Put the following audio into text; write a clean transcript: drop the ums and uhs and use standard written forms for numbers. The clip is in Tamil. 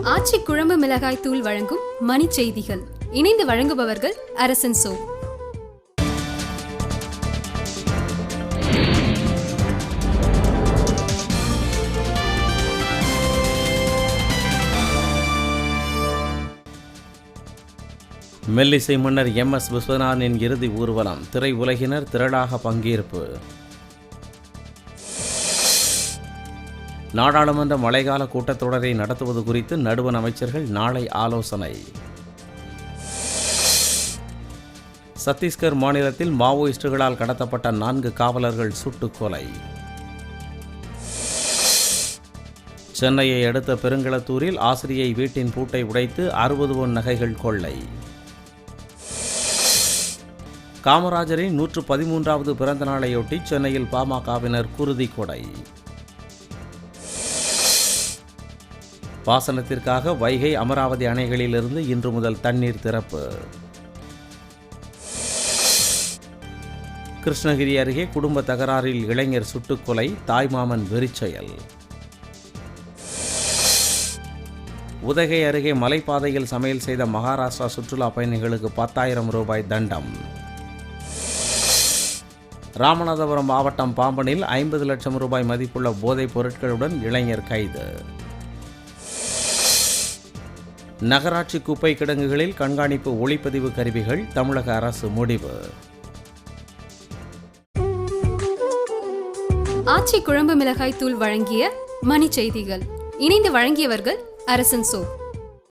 ஆச்சி குழம்பு மிளகாய் தூள் வழங்கும் மணி செய்திகள். இணைந்து வழங்குபவர்கள் அரசன் சோ. மெல்லிசை மன்னர் MS விஸ்வநாதனின் இறுதி ஊர்வலம், திரை உலகினர் திரளாக பங்கேற்பு. நாடாளுமன்ற மழைக்கால கூட்டத்தொடரை நடத்துவது குறித்து நடுவண் அமைச்சர்கள் நாளை ஆலோசனை. சத்தீஸ்கர் மாநிலத்தில் மாவோயிஸ்டுகளால் கடத்தப்பட்ட 4 காவலர்கள் சுட்டுக் கொலை. சென்னையை அடுத்த பெருங்களத்தூரில் ஆசிரியை வீட்டின் பூட்டை உடைத்து 60 பவுன் நகைகள் கொள்ளை. காமராஜரின் 113வது பிறந்த நாளையொட்டி சென்னையில் பாமகவினர் குருதி கொடை. பாசனத்திற்காக வைகை, அமராவதி அணைகளிலிருந்து இன்று முதல் தண்ணீர் திறப்பு. கிருஷ்ணகிரி அருகே குடும்ப தகராறில் இளைஞர் சுட்டுக்கொலை, தாய்மாமன் வெறிச்செயல். உதகை அருகே மலைப்பாதையில் சமையல் செய்த மகாராஷ்டிரா சுற்றுலா பயணிகளுக்கு 10,000 ரூபாய் தண்டம். ராமநாதபுரம் மாவட்டம் பாம்பனில் 50 லட்சம் ரூபாய் மதிப்புள்ள போதைப் பொருட்களுடன் இளைஞர் கைது. நகராட்சி குப்பை கிடங்குகளில் கண்காணிப்பு ஒளிப்பதிவு கருவிகள், தமிழக அரசு முடிவு. ஆச்சி குழம்பு மிளகாய் தூள் வழங்கிய மணி செய்திகள். இணைந்து வழங்கியவர்கள் அரசன் சோ.